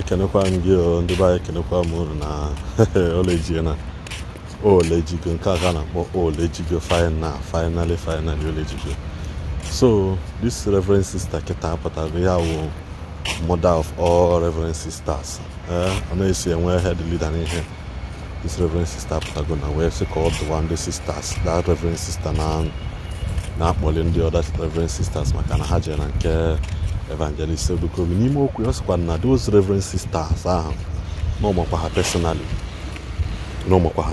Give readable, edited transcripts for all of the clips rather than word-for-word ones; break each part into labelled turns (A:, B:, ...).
A: ekenekwa ngio ndị ba ekenekwa mu na olejiena olejigo nke aka na akpọ olejigo finally olejigo. So this Reverend Sister Keta Patago ya wo mother of all Reverend Sisters. I know you see a head leader in here. This Reverend Sister Patago na we say called the one the sisters. That Reverend Sister na akpọli ndị other Reverend Sisters maka na ha je na nke Evangelist Ebuka Obi n'ime okwu ọsịkwa na those Reverend Sisters ahụ no makwa ha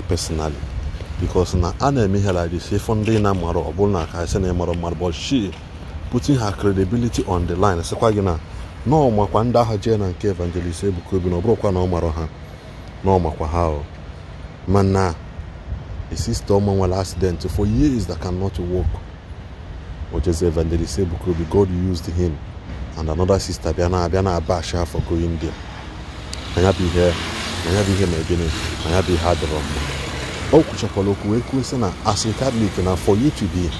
A: personally because na a na-eme ihe like this if ndị na-amara ọ bụrụ na ka ise na-emara mmadụ but she putting her credibility on the line sịkwa gị na no makwa ndị ahụ jee na nke Evangelist Ebuka Obi na ọ bụrụkwa na ọ mara ha no makwa ha o mana a sister ọma nwere accident for years that cannot walk. Which is Evangelist Ebuka Obi, God used him and another sister Biana bash her for going there. And I be here again, and I be hard wrong. Oh, Kuchapaloku, as a Catholic, now for you to be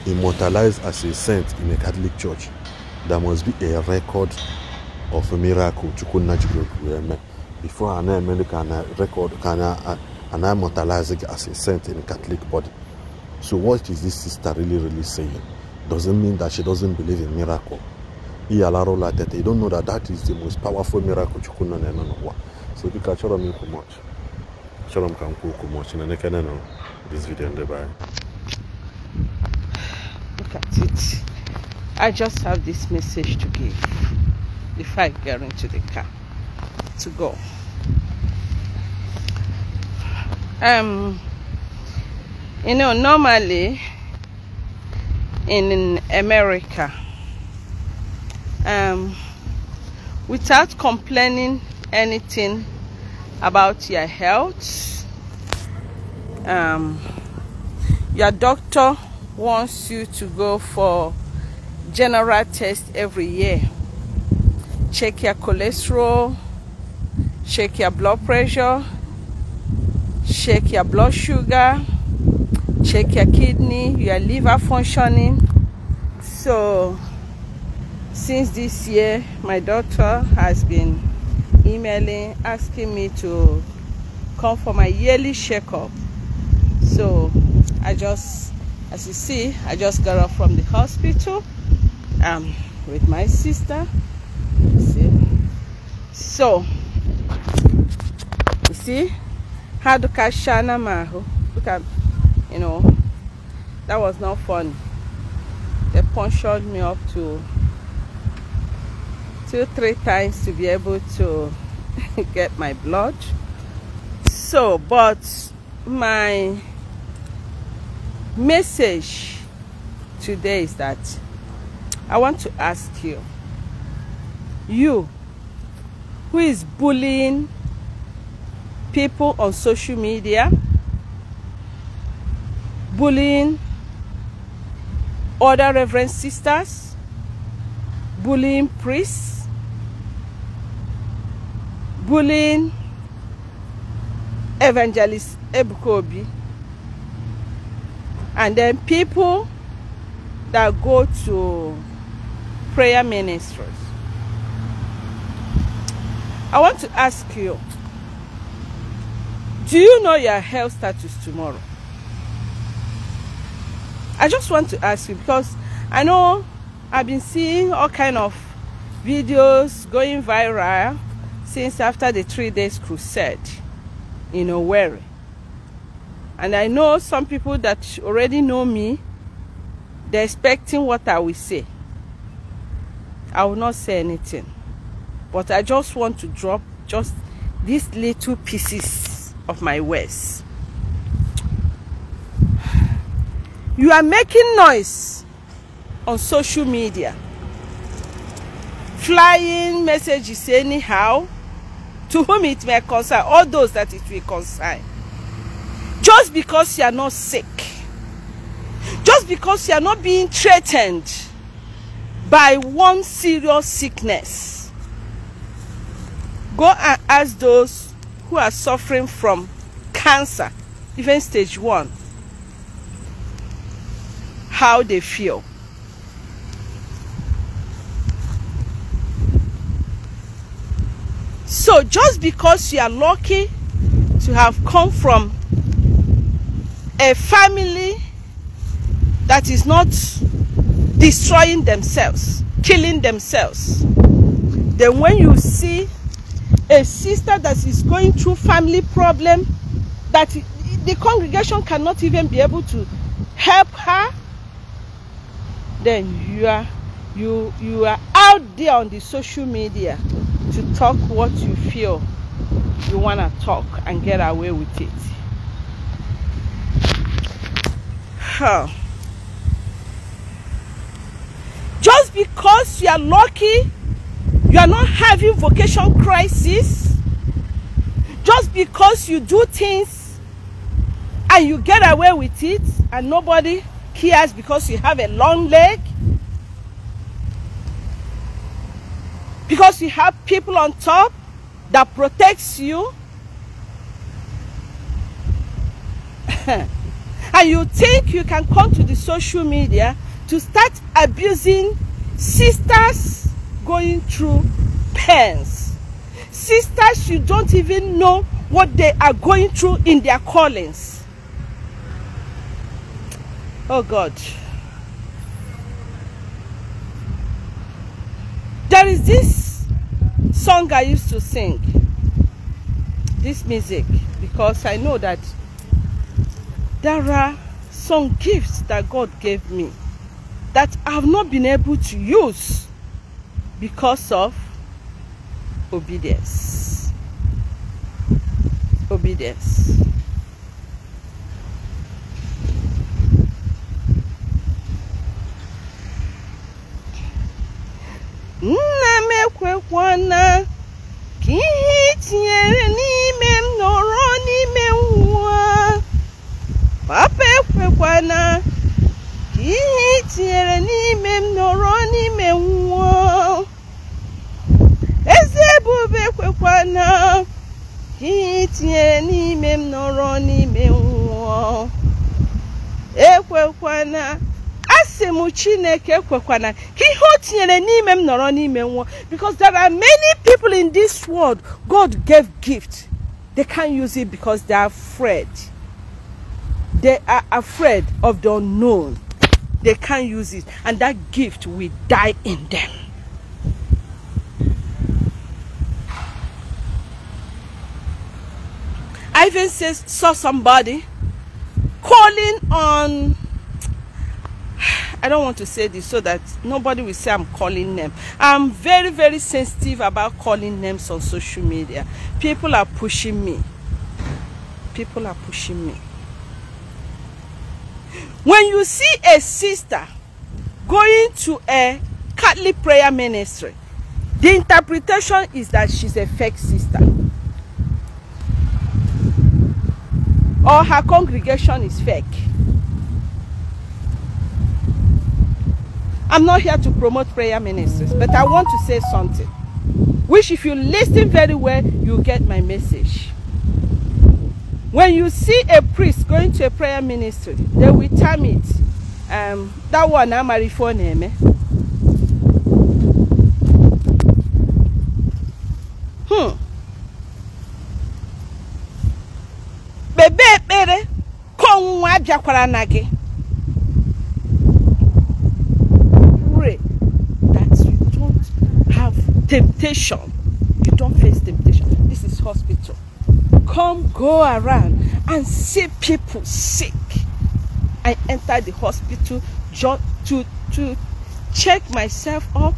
A: immortalized as a saint in a Catholic church, there must be a record of a miracle. Before an American record can immortalize as a saint in a Catholic body. So what is this sister really saying? Doesn't mean that she doesn't believe in miracle. You don't know that that is the most powerful miracle. So you can show me much. Show them can cook much. And I can know this video in the back.
B: Look at it. I just have this message to give before I get into the car to go. You know, normally in America, without complaining anything about your health, your doctor wants you to go for general test every year. Check your cholesterol, check your blood pressure, check your blood sugar, check your kidney, your liver functioning. So since this year, my doctor has been emailing asking me to come for my yearly checkup. So I just, as you see, I just got off from the hospital with my sister. See? So you see how to kashana maho. Look at, you know, that was not fun. They punctured me up to 2-3 times to be able to get my blood. So, but my message today is that I want to ask you who is bullying people on social media, bullying other Reverend Sisters, bullying priests, bullying Evangelist Ebuka Obi, and then people that go to prayer ministries. I want to ask you, do you know your health status tomorrow? I just want to ask you because I know I've been seeing all kind of videos going viral since after the 3 days crusade in Owerri. And I know some people that already know me, they're expecting what I will say. I will not say anything. But I just want to drop just these little pieces of my words. You are making noise on social media, flying messages anyhow, to whom it may concern, all those that it will concern. Just because you are not sick, just because you are not being threatened by one serious sickness, go and ask those who are suffering from cancer, even stage 1, how they feel. So just because you are lucky to have come from a family that is not destroying themselves, killing themselves, then when you see a sister that is going through family problem that the congregation cannot even be able to help her, then you are out there on the social media to talk what you feel you want to talk and get away with it. Just because you are lucky, you are not having vocation crisis, just because you do things and you get away with it and nobody cares because you have a long leg, because you have people on top that protects you, and you think you can come to the social media to start abusing sisters going through pains, sisters you don't even know what they are going through in their callings. Oh God. There is this song I used to sing, this music, because I know that there are some gifts that God gave me that I have not been able to use because of obedience. Obedience. Nna m ekwekwana ka ihe tinyere n'ime m nọrọ n'ime nwa. Papa ekwekwana ka ihe tinyere n'ime m nọrọ n'ime nwa. Eze ebube ekwekwana ka ihe tinyere n'ime m nọrọ n'ime nwa. Ekwekwana because there are many people in this world God gave gifts. They can't use it because they are afraid. They are afraid of the unknown. They can't use it, and that gift will die in them. I even saw somebody calling on, I don't want to say this so that nobody will say I'm calling them. I'm very, very sensitive about calling names on social media. People are pushing me. People are pushing me. When you see a sister going to a Catholic prayer ministry, the interpretation is that she's a fake sister. Or her congregation is fake. I'm not here to promote prayer ministries, but I want to say something, which if you listen very well, you get my message. When you see a priest going to a prayer ministry, they will term it, that one I'm a phone name. Bebe bere, kong wajakwara nage. Temptation. You don't face temptation. This is hospital. Come go around and see people sick. I enter the hospital just to check myself up.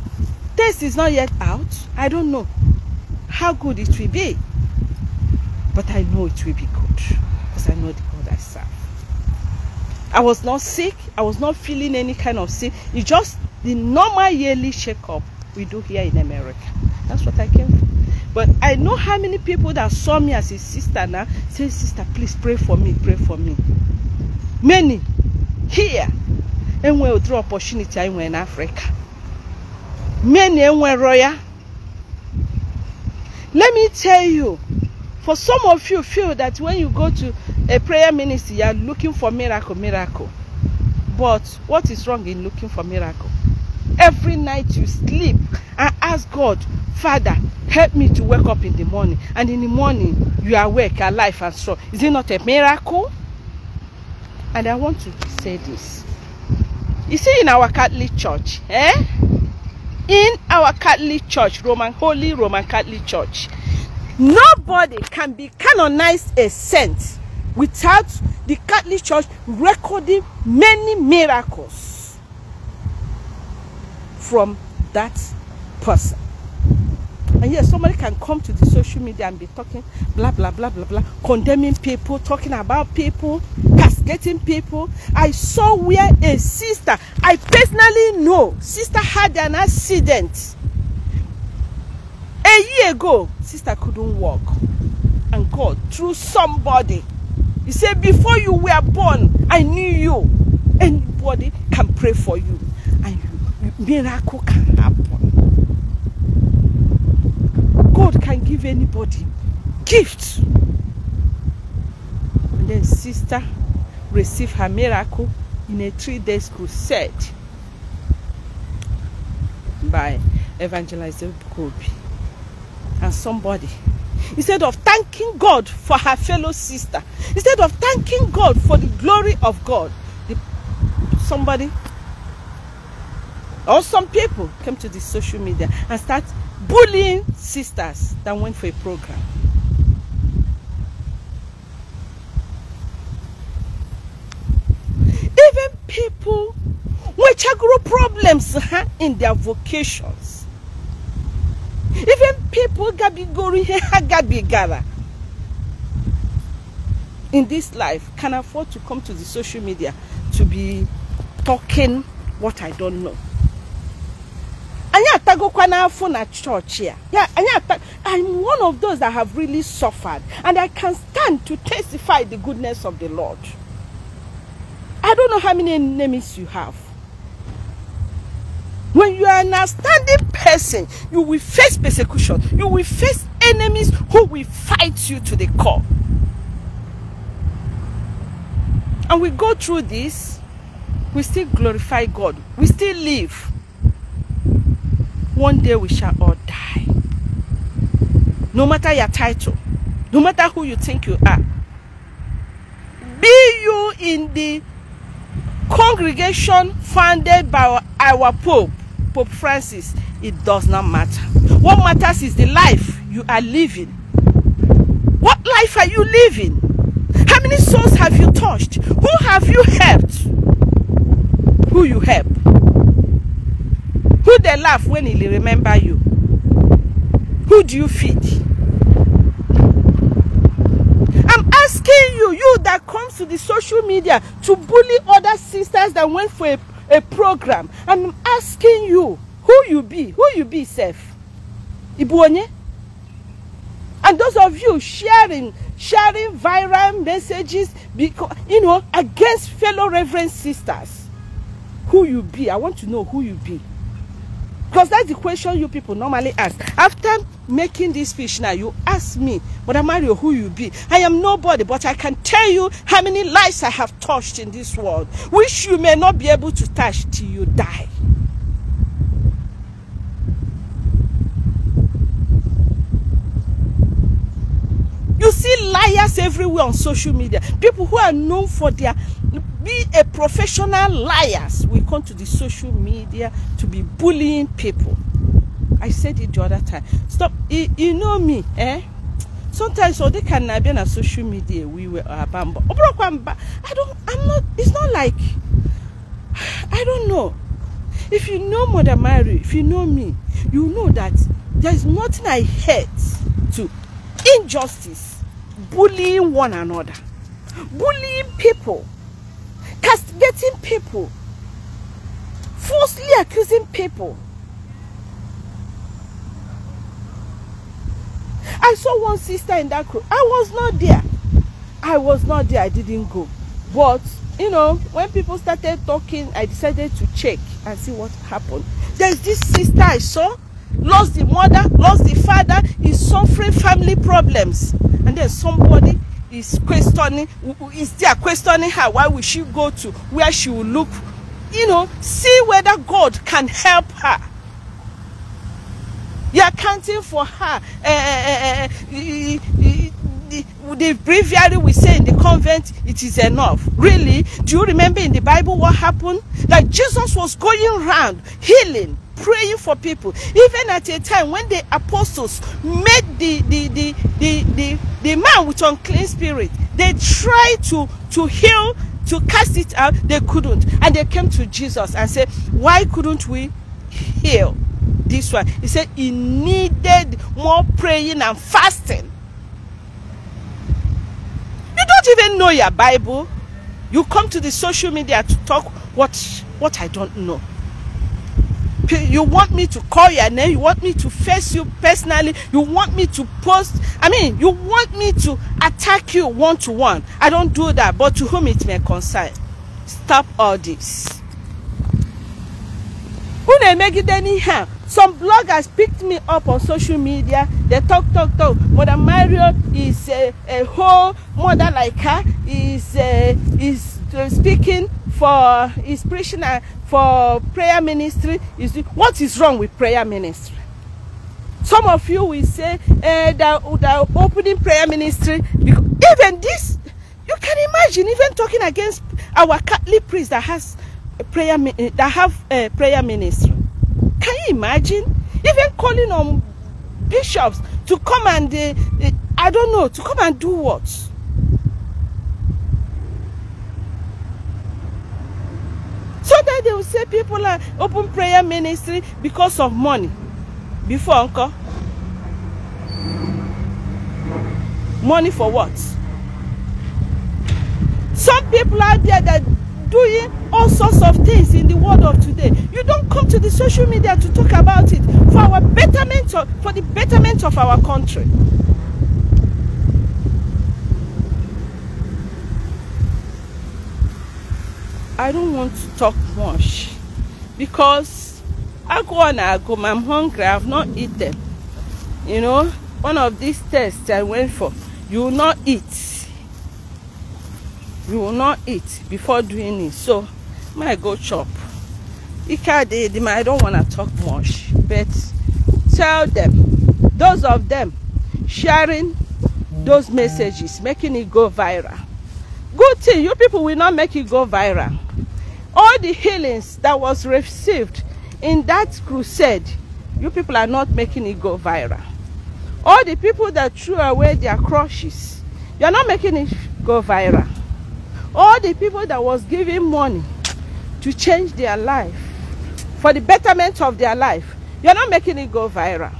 B: Test is not yet out. I don't know how good it will be, but I know it will be good because I know the God I serve. I was not sick. I was not feeling any kind of sick. It's just the normal yearly checkup we do here in America. That's what I came for. But I know how many people that saw me as a sister now say, sister, please pray for me, pray for me. Many here, and we'll draw opportunity in Africa. Many and royal. Let me tell you, for some of you feel that when you go to a prayer ministry, you are looking for miracle. But what is wrong in looking for miracle? Every night you sleep and ask God, Father, help me to wake up in the morning. And in the morning, you are awake, alive and strong. Is it not a miracle? And I want to say this. You see, in our Catholic Church, in our Catholic Church, Holy Roman Catholic Church, nobody can be canonized a saint without the Catholic Church recording many miracles from that person. And yes, somebody can come to the social media and be talking blah blah blah blah blah, condemning people, talking about people, castigating people. I saw where a sister, I personally know, sister had an accident. A year ago, sister couldn't walk. And God, through somebody, he said, before you were born, I knew you. Anybody can pray for you. And miracle can happen. God can give anybody gifts. And then sister received her miracle in a 3-day crusade by Evangelist Ebuka Obi. And somebody, instead of thanking God for her fellow sister, instead of thanking God for the glory of God, somebody or some people came to the social media and start bullying sisters that went for a program. Even people which have problems in their vocations. Even people in this life can afford to come to the social media to be talking what I don't know. I'm one of those that have really suffered, and I can stand to testify the goodness of the Lord. I don't know how many enemies you have. When you are an outstanding person, you will face persecution. You will face enemies who will fight you to the core. And we go through this, we still glorify God. We still live. One day we shall all die. No matter your title, no matter who you think you are. Be you in the congregation founded by our Pope, Pope Francis, it does not matter. What matters is the life you are living. What life are you living? How many souls have you touched? Who have you helped? Who you help? Who they laugh when he remember you? Who do you feed? I'm asking you, you that comes to the social media to bully other sisters that went for a program. I'm asking you, who you be, self? Ibuonye? And those of you sharing viral messages, because, against fellow reverend sisters, who you be? I want to know who you be. Because that's the question you people normally ask. After making this speech now, you ask me, Brother Mario, who you be? I am nobody, but I can tell you how many lives I have touched in this world, which you may not be able to touch till you die. You see liars everywhere on social media. People who are known for their be a professional liars will come to the social media to be bullying people. I said it the other time. Stop. You know me, Sometimes so they can be on social media. We were bamba. I'm not. It's not like. I don't know. If you know Mother Mary, if you know me, you know that there is nothing I hate to injustice, bullying one another, bullying people, castigating people, falsely accusing people. I saw one sister in that group. I was not there. I didn't go. But, when people started talking, I decided to check and see what happened. There's this sister I saw, lost the mother, lost the father, is suffering family problems. And then somebody is questioning her, why will she go to where she will look you know, see whether God can help her. You are counting for her. The breviary we say in the convent, it is enough. Really? Do you remember in the Bible what happened? That Jesus was going around healing, praying for people. Even at a time when the apostles met the man with unclean spirit, they tried to heal, to cast it out, they couldn't. And they came to Jesus and said, why couldn't we heal this one? He said he needed more praying and fasting. You don't even know your Bible. You come to the social media to talk what I don't know. You want me to call your name, you want me to face you personally, you want me to post, you want me to attack you one-to-one. I don't do that, but to whom it may concern. Stop all this. Who they make it anyhow? Some bloggers picked me up on social media. They talk. Mother Mario is a whole mother like her. Is speaking for, is preaching for prayer ministry. What is wrong with prayer ministry? Some of you will say they're opening prayer ministry. Because even this, you can imagine, even talking against our Catholic priest that has a prayer, prayer ministry. Can you imagine? Even calling on bishops to come and, I don't know, to come and do what? So that they will say people are open prayer ministry because of money. Before, uncle. Money for what? Some people out there that doing all sorts of things in the world of today. You don't come to the social media to talk about it for our betterment, for the betterment of our country. I don't want to talk much because I go and I go. I'm hungry. I have not eaten. You know, one of these tests I went for, you will not eat. You will not eat before doing it. So, I go chop. I don't want to talk much, but tell them, those of them sharing those messages, making it go viral. Good thing, you people will not make it go viral. All the healings that was received in that crusade, you people are not making it go viral. All the people that threw away their crushes, you are not making it go viral. All the people that was giving money to change their life, for the betterment of their life, you're not making it go viral.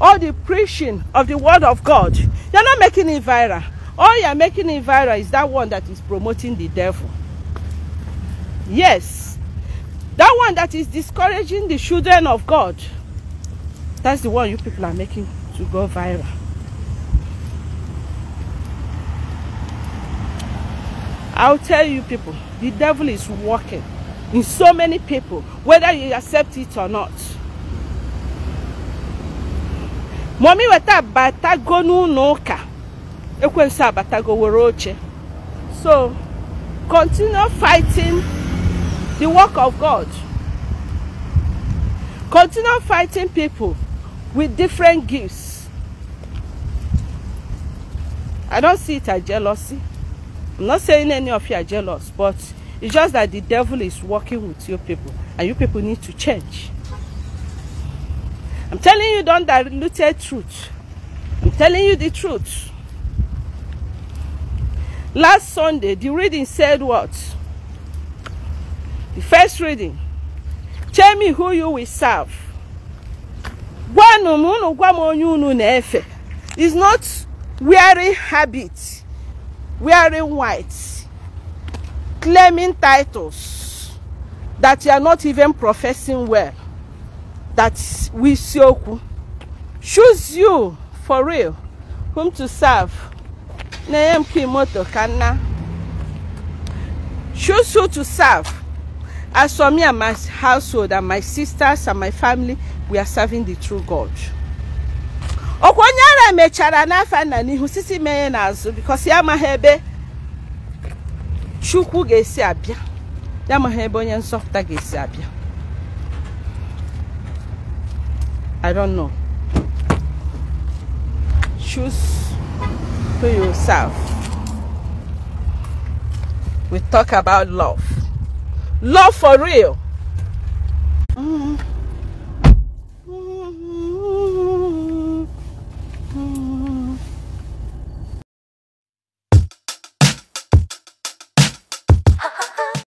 B: All the preaching of the word of God, you're not making it viral. All you're making it viral is that one that is promoting the devil. Yes, that one that is discouraging the children of God. That's the one you people are making to go viral. I'll tell you people, the devil is working in so many people, whether you accept it or not. Mommy weta batago nunoka. Ekwensa batago woroche. So continue fighting the work of God. Continue fighting people with different gifts. I don't see it as jealousy. I'm not saying any of you are jealous, but it's just that the devil is working with you people, and you people need to change. I'm telling you, don't dilute truth. I'm telling you the truth. Last Sunday, the reading said what? The first reading. Tell me who you will serve. It's not wearing habits, wearing white, claiming titles that you are not even professing well. That we sioku. Choose you for real whom to serve. Choose who to serve. As for me and my household and my sisters and my family, we are serving the true God. Okwanyara mechara nafa na nihu sisi meye nazo because ya mahebe chukwu ga-esi abia. ya ma ebe onye nsọpụta ga-esi abịa. I don't know. Choose to yourself. We talk about love. Love for real.